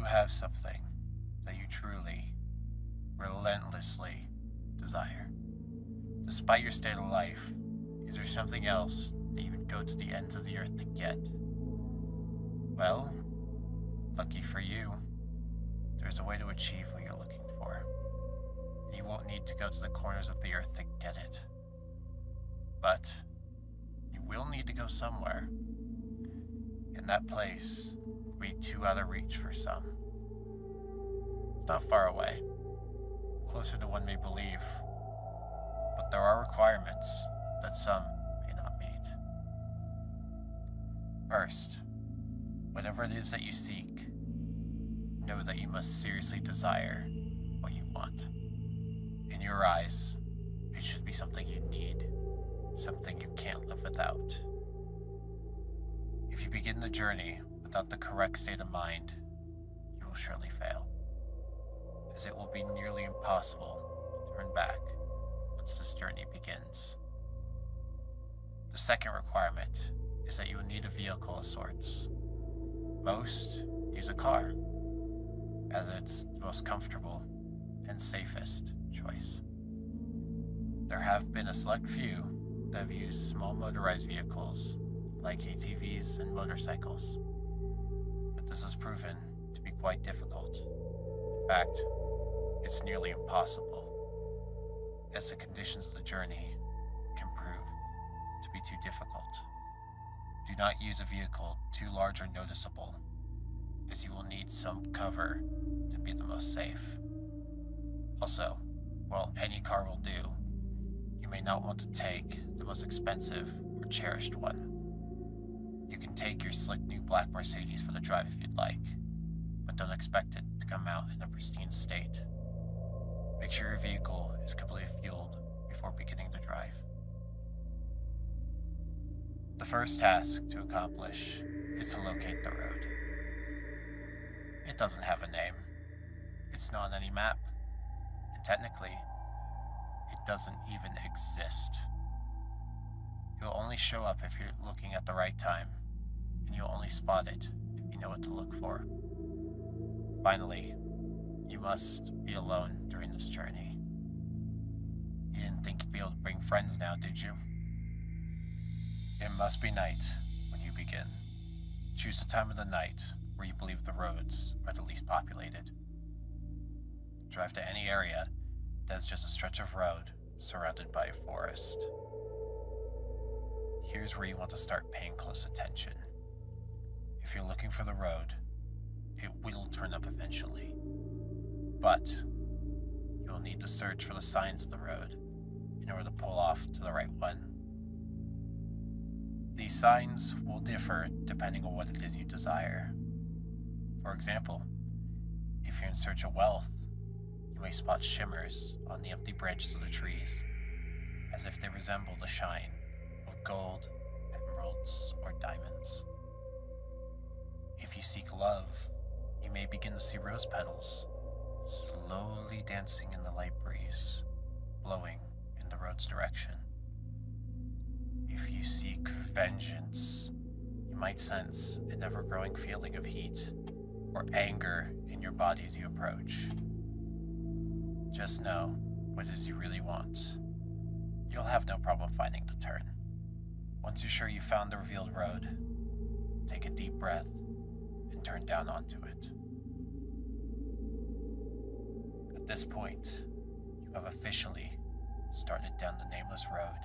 you have something that you truly, relentlessly desire? Despite your state of life, is there something else that you would go to the ends of the earth to get? Well, lucky for you, there's a way to achieve what you're looking for. You won't need to go to the corners of the earth to get it. But you will need to go somewhere. And that place will be too out of reach for some. It's not far away, closer than one may believe, but there are requirements that some may not meet. First, whatever it is that you seek, know that you must seriously desire what you want. In your eyes, it should be something you need, something you can't live without. If you begin the journey without the correct state of mind, you will surely fail, as it will be nearly impossible to turn back once this journey begins. The second requirement is that you will need a vehicle of sorts. Most use a car, as it's the most comfortable and safest choice. There have been a select few that have used small motorized vehicles like ATVs and motorcycles, but this has proven to be quite difficult. In fact, it's nearly impossible, as the conditions of the journey can prove to be too difficult. Do not use a vehicle too large or noticeable, as you will need some cover to be the most safe. Also, while any car will do, you may not want to take the most expensive or cherished one. You can take your slick new black Mercedes for the drive if you'd like, but don't expect it to come out in a pristine state. Make sure your vehicle is completely fueled before beginning the drive. The first task to accomplish is to locate the road. It doesn't have a name. It's not on any map. And technically, it doesn't even exist. It will only show up if you're looking at the right time, and you'll only spot it if you know what to look for. Finally, you must be alone during this journey. You didn't think you'd be able to bring friends now, did you? It must be night when you begin. Choose a time of the night where you believe the roads are the least populated. Drive to any area that is just a stretch of road surrounded by a forest. Here's where you want to start paying close attention. If you're looking for the road, it will turn up eventually, but you'll need to search for the signs of the road in order to pull off to the right one. These signs will differ depending on what it is you desire. For example, if you're in search of wealth, you may spot shimmers on the empty branches of the trees, as if they resemble the shine of gold, emeralds, or diamonds. If you seek love, you may begin to see rose petals slowly dancing in the light breeze, blowing in the road's direction. If you seek vengeance, you might sense an ever-growing feeling of heat or anger in your body as you approach. Just know what it is you really want. You'll have no problem finding the turn. Once you're sure you found the revealed road, take a deep breath and turn down onto it. At this point, you have officially started down the nameless road,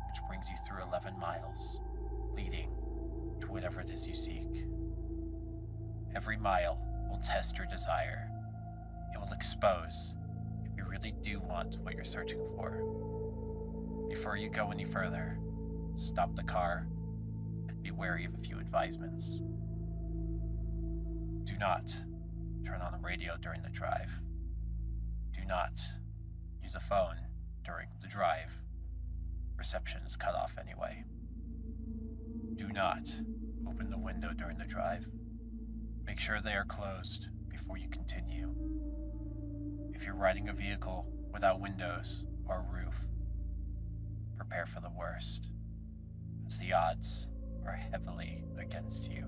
which brings you through 11 miles, leading to whatever it is you seek. Every mile will test your desire. It will expose if you really do want what you're searching for. Before you go any further, stop the car and be wary of a few advisements. Do not turn on the radio during the drive. Do not use a phone during the drive. Reception is cut off anyway. Do not open the window during the drive. Make sure they are closed before you continue. If you're riding a vehicle without windows or a roof, prepare for the worst, as the odds are heavily against you.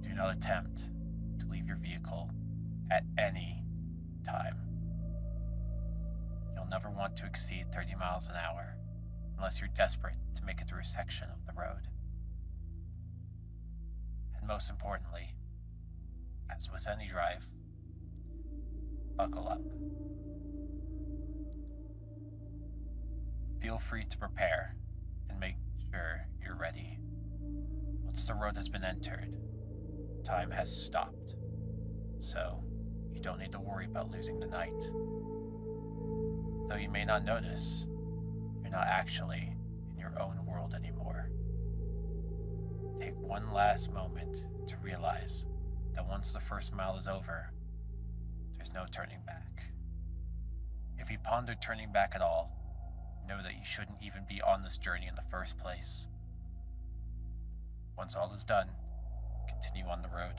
Do not attempt to leave your vehicle at any time. You'll never want to exceed 30 miles an hour unless you're desperate to make it through a section of the road. And most importantly, as with any drive, buckle up. Feel free to prepare and make sure you're ready. Once the road has been entered, time has stopped, so you don't need to worry about losing the night. Though you may not notice, you're not actually in your own world anymore. Take one last moment to realize that once the first mile is over, there's no turning back. If you ponder turning back at all, know that you shouldn't even be on this journey in the first place. Once all is done, continue on the road.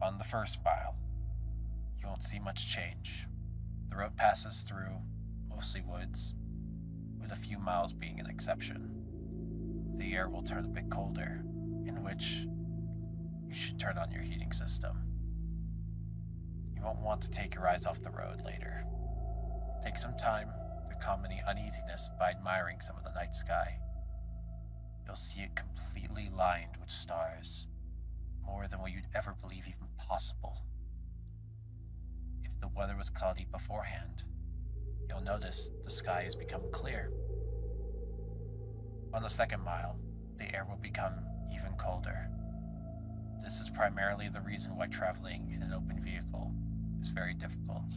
On the first mile, you won't see much change. The road passes through mostly woods, with a few miles being an exception. The air will turn a bit colder, in which you should turn on your heating system. You won't want to take your eyes off the road later. Take some time to calm any uneasiness by admiring some of the night sky. You'll see it completely lined with stars, more than what you'd ever believe even possible. If the weather was cloudy beforehand, you'll notice the sky has become clear. On the second mile, the air will become even colder. This is primarily the reason why traveling in an open vehicle is very difficult.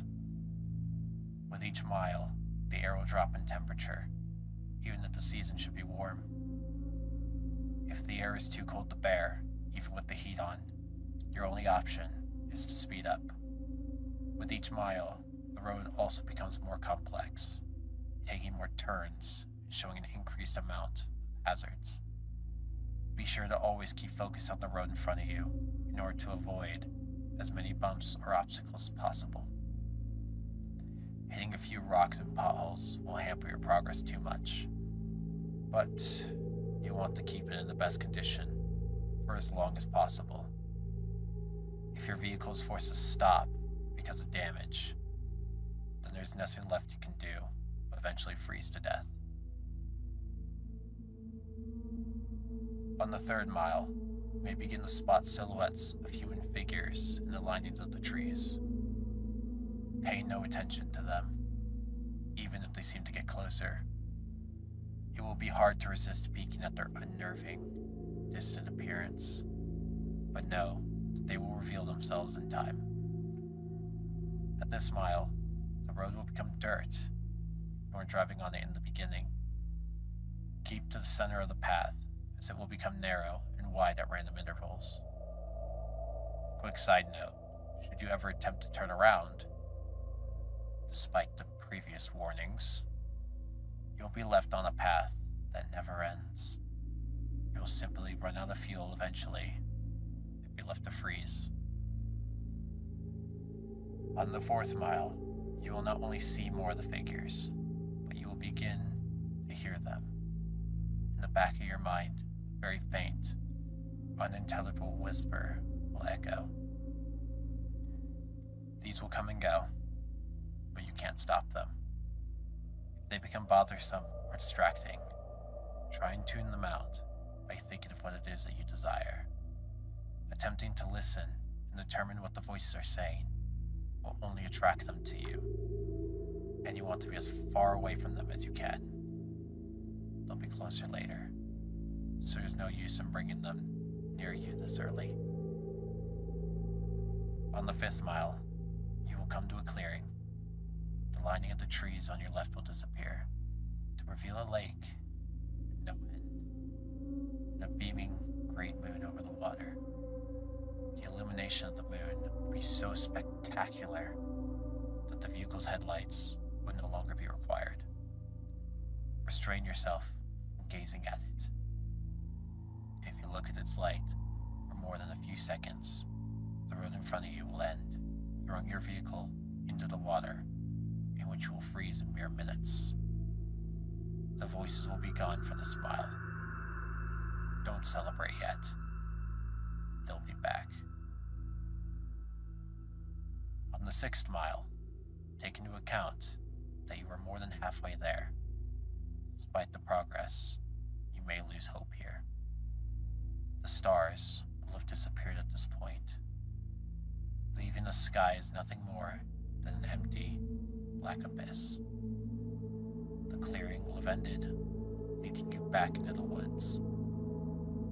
With each mile, the air will drop in temperature, even if the season should be warm. If the air is too cold to bear, even with the heat on, your only option is to speed up. With each mile, the road also becomes more complex, taking more turns and showing an increased amount of hazards. Be sure to always keep focused on the road in front of you in order to avoid as many bumps or obstacles as possible. Hitting a few rocks and potholes will hamper your progress too much, but you'll want to keep it in the best condition for as long as possible. If your vehicle is forced to stop because of damage, then there's nothing left you can do but eventually freeze to death. On the third mile, you may begin to spot silhouettes of human figures in the linings of the trees. Pay no attention to them, even if they seem to get closer. It will be hard to resist peeking at their unnerving, distant appearance, but know that they will reveal themselves in time. At this mile, the road will become dirt if you weren't driving on it in the beginning. Keep to the center of the path, as it will become narrow and wide at random intervals. Quick side note, should you ever attempt to turn around, despite the previous warnings, you'll be left on a path that never ends. You'll simply run out of fuel eventually and be left to freeze. On the fourth mile, you will not only see more of the figures, but you will begin to hear them. In the back of your mind, a very faint, unintelligible whisper will echo. These will come and go, but you can't stop them. If they become bothersome or distracting, try and tune them out by thinking of what it is that you desire. Attempting to listen and determine what the voices are saying will only attract them to you, and you want to be as far away from them as you can. They'll be closer later, so there's no use in bringing them near you this early. On the fifth mile, you will come to a clearing. The lining of the trees on your left will disappear to reveal a lake with no end, and a beaming great moon over the water. The illumination of the moon will be so spectacular that the vehicle's headlights would no longer be required. Restrain yourself from gazing at it. If you look at its light for more than a few seconds, the road in front of you will end, throwing your vehicle into the water, in which you will freeze in mere minutes. The voices will be gone for this mile. Don't celebrate yet. they'll be back. On the 6th mile, take into account that you are more than halfway there. Despite the progress, you may lose hope here. The stars will have disappeared at this point, leaving the sky as nothing more than an empty, black abyss. The clearing will have ended, leading you back into the woods.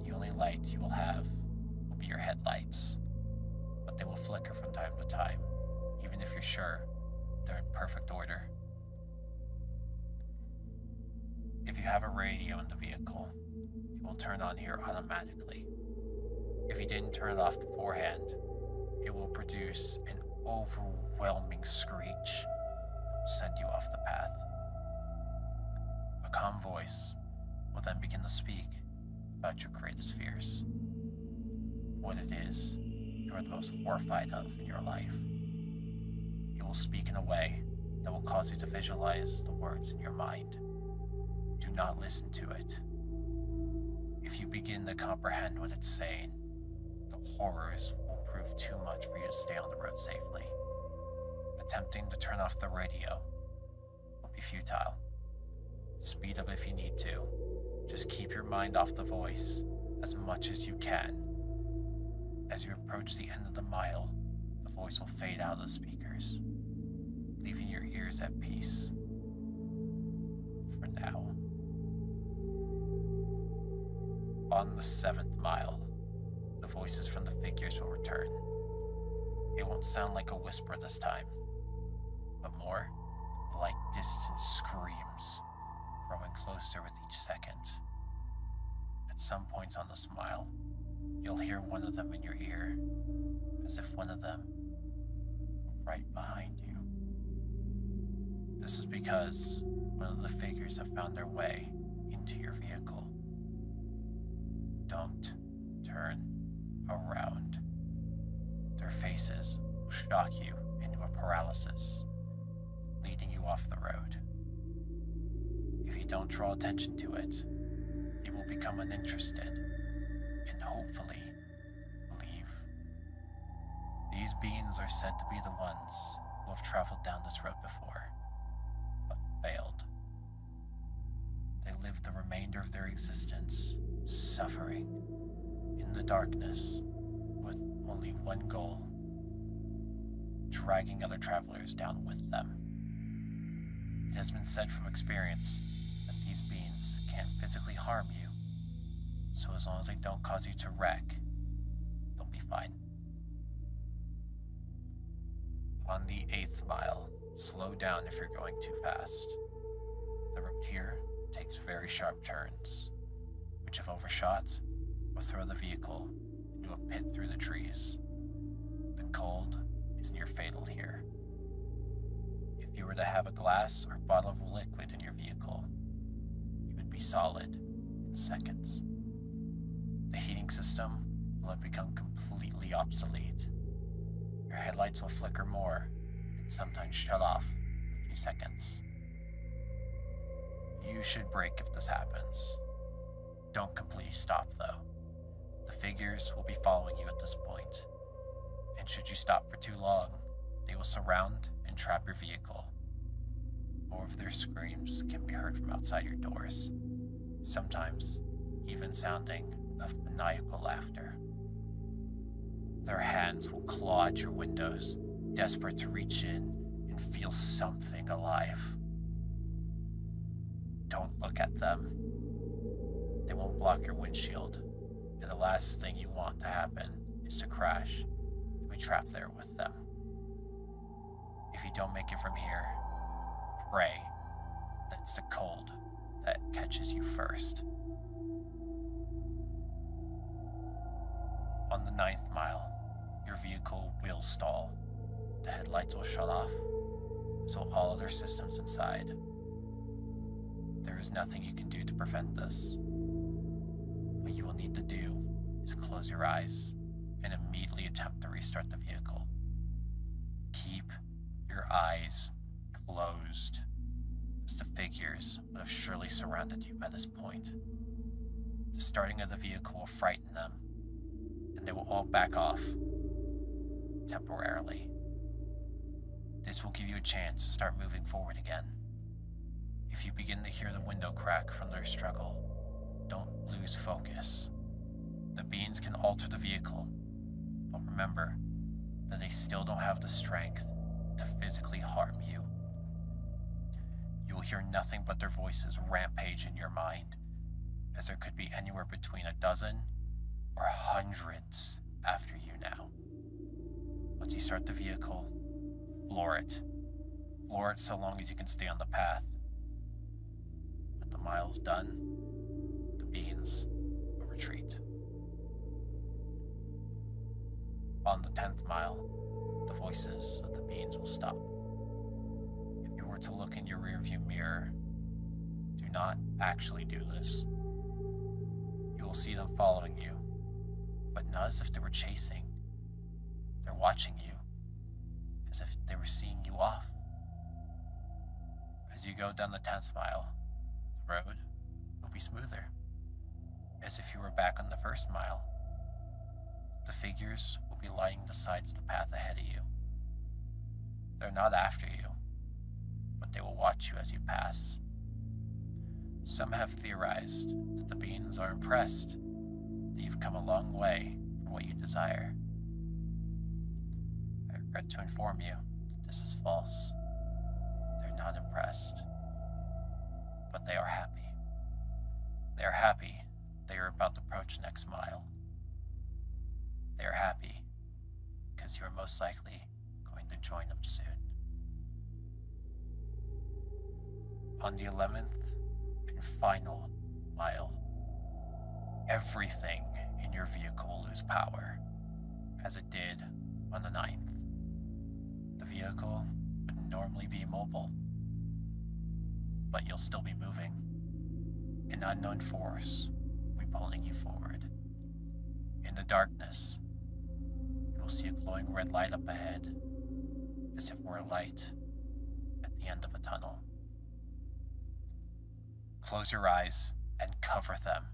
The only light you will have will be your headlights, but they will flicker from time to time, even if you're sure they're in perfect order. If you have a radio in the vehicle, it will turn on here automatically. If you didn't turn it off beforehand, it will produce an overwhelming screech that will send you off the path. A calm voice will then begin to speak about your greatest fears, what it is you are the most horrified of in your life. It will speak in a way that will cause you to visualize the words in your mind. Do not listen to it. If you begin to comprehend what it's saying, the horrors will prove too much for you to stay on the road safely. Attempting to turn off the radio will be futile. Speed up if you need to. Just keep your mind off the voice as much as you can. As you approach the end of the mile, the voice will fade out of the speakers, leaving your ears at peace. For now. On the 7th mile, the voices from the figures will return. It won't sound like a whisper this time, but more like distant screams, growing closer with each second. At some points on this mile, you'll hear one of them in your ear, as if one of them were right behind you. This is because one of the figures have found their way into your vehicle. Don't turn around. Their faces will shock you into a paralysis, leading you off the road. If you don't draw attention to it, you will become uninterested and hopefully leave. These beings are said to be the ones who have traveled down this road before, but failed. They live the remainder of their existence suffering in the darkness with only one goal: dragging other travelers down with them. It has been said from experience that these beings can't physically harm you, so as long as they don't cause you to wreck, you'll be fine. On the 8th mile, slow down if you're going too fast. The road here takes very sharp turns, which if overshot, will throw the vehicle into a pit through the trees. The cold is near fatal here. If you were to have a glass or bottle of liquid in your vehicle, you would be solid in seconds. The heating system will have become completely obsolete. Your headlights will flicker more and sometimes shut off in a few seconds. You should brake if this happens. Don't completely stop though. The figures will be following you at this point, and should you stop for too long, they will surround and trap your vehicle. More of their screams can be heard from outside your doors, sometimes even sounding of maniacal laughter. Their hands will claw at your windows, desperate to reach in and feel something alive. Don't look at them. They won't block your windshield, and the last thing you want to happen is to crash and be trapped there with them. If you don't make it from here, pray that it's the cold that catches you first. On the 9th mile, your vehicle will stall. The headlights will shut off, so will all other systems inside. There is nothing you can do to prevent this. What you will need to do is close your eyes and immediately attempt to restart the vehicle. Keep your eyes closed, as the figures would have surely surrounded you by this point. The starting of the vehicle will frighten them, and and they will all back off temporarily. This will give you a chance to start moving forward again. If you begin to hear the window crack from their struggle, don't lose focus. The beings can alter the vehicle, but remember that they still don't have the strength to physically harm you. You will hear nothing but their voices rampage in your mind, as there could be anywhere between a dozen or hundreds after you now. Once you start the vehicle, floor it. Floor it so long as you can stay on the path. When the mile's done, the beings will retreat. On the 10th mile, the voices of the beings will stop. If you were to look in your rearview mirror, do not actually do this. You will see them following you, but not as if they were chasing. They're watching you, as if they were seeing you off. As you go down the 10th mile, the road will be smoother, as if you were back on the 1st mile. The figures will be lining the sides of the path ahead of you. They're not after you, but they will watch you as you pass. Some have theorized that the beings are impressed that you've come a long way for what you desire. I regret to inform you that this is false. They're not impressed, but they are happy. They are happy they are about to approach the next mile. They are happy because you are most likely going to join them soon. On the 11th and final mile, everything in your vehicle will lose power, as it did on the 9th. The vehicle would normally be mobile, but you'll still be moving. An unknown force will be pulling you forward. In the darkness, you will see a glowing red light up ahead, as if it were a light at the end of a tunnel. Close your eyes and cover them.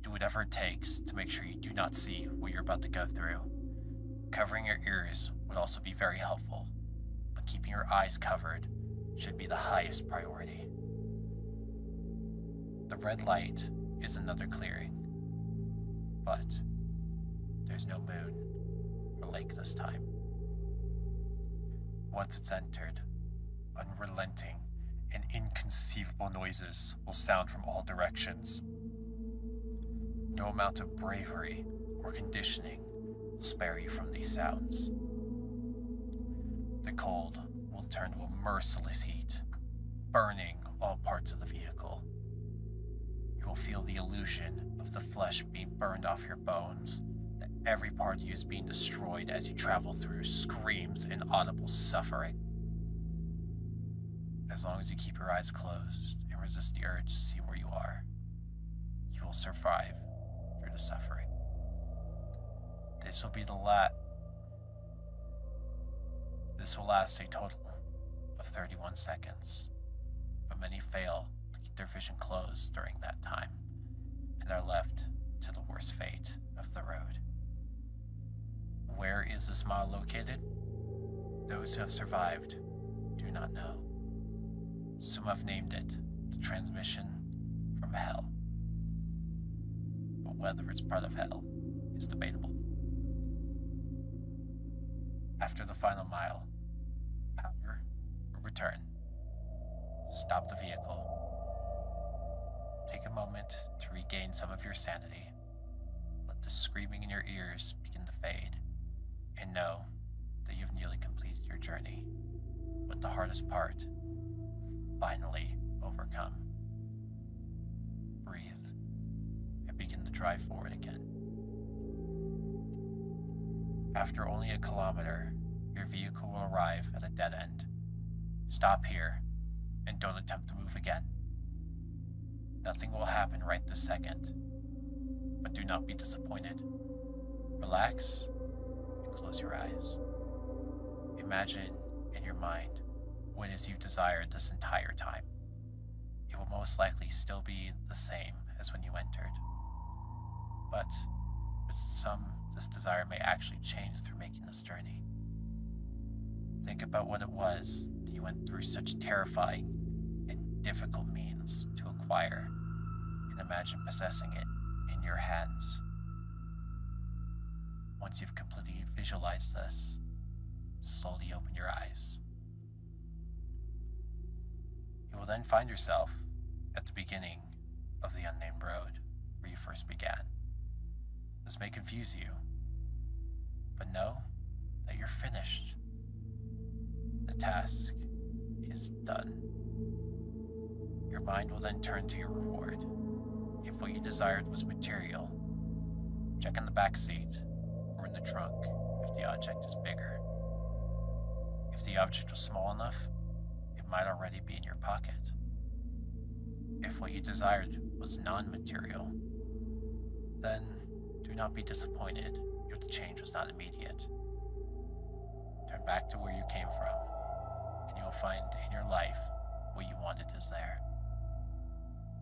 Do whatever it takes to make sure you do not see what you're about to go through. Covering your ears would also be very helpful, but keeping your eyes covered should be the highest priority. The red light is another clearing, but there's no moon or lake this time. Once it's entered, unrelenting and inconceivable noises will sound from all directions. No amount of bravery or conditioning will spare you from these sounds. The cold will turn to a merciless heat, burning all parts of the vehicle. You will feel the illusion of the flesh being burned off your bones, that every part of you is being destroyed as you travel through screams and audible suffering. As long as you keep your eyes closed and resist the urge to see where you are, you will survive through the suffering. This will last a total of 31 seconds, but many fail to keep their vision closed during that time and are left to the worst fate of the road. Where is this mile located? Those who have survived do not know. Some have named it the transmission from hell, but whether it's part of hell is debatable. After the final mile, power will return. Stop the vehicle. Take a moment to regain some of your sanity. Let the screaming in your ears begin to fade, and know that you've nearly completed your journey, with the hardest part finally overcome. Breathe and begin to drive forward again. After only a kilometer, your vehicle will arrive at a dead end. Stop here and don't attempt to move again. Nothing will happen right this second, but do not be disappointed. Relax and close your eyes. Imagine in your mind what it is you've desired this entire time. It will most likely still be the same as when you entered, but with some this desire may actually change through making this journey. Think about what it was that you went through such terrifying and difficult means to acquire, and imagine possessing it in your hands. Once you've completely visualized this, slowly open your eyes. You will then find yourself at the beginning of the unnamed road where you first began. This may confuse you, but know that you're finished. The task is done. Your mind will then turn to your reward. If what you desired was material, check in the back seat or in the trunk if the object is bigger. If the object was small enough, it might already be in your pocket. If what you desired was non-material, then do not be disappointed if the change was not immediate. Turn back to where you came from, and you will find in your life what you wanted is there.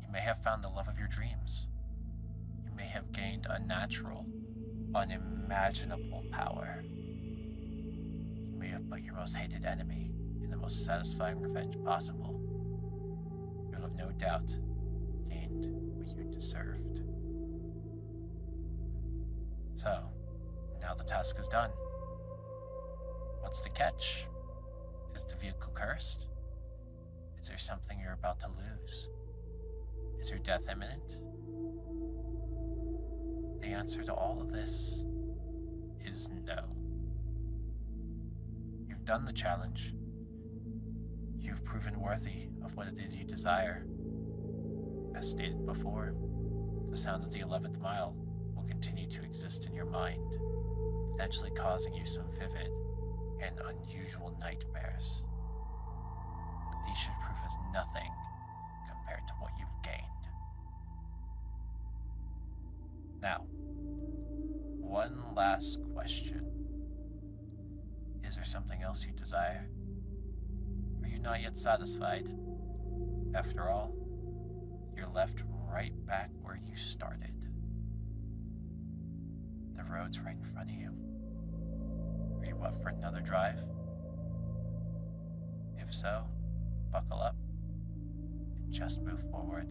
You may have found the love of your dreams. You may have gained unnatural, unimaginable power. You may have put your most hated enemy in the most satisfying revenge possible. You'll have no doubt gained what you deserved. So, now the task is done. What's the catch? Is the vehicle cursed? Is there something you're about to lose? Is your death imminent? The answer to all of this is no. You've done the challenge. You've proven worthy of what it is you desire. As stated before, the sounds of the 11th mile will continue to exist in your mind, potentially causing you some vivid and unusual nightmares. But these should prove as nothing compared to what you've gained. Now, one last question. Is there something else you desire? Are you not yet satisfied? After all, you're left right back where you started. The road's right in front of you. Are you up for another drive? If so, buckle up and just move forward.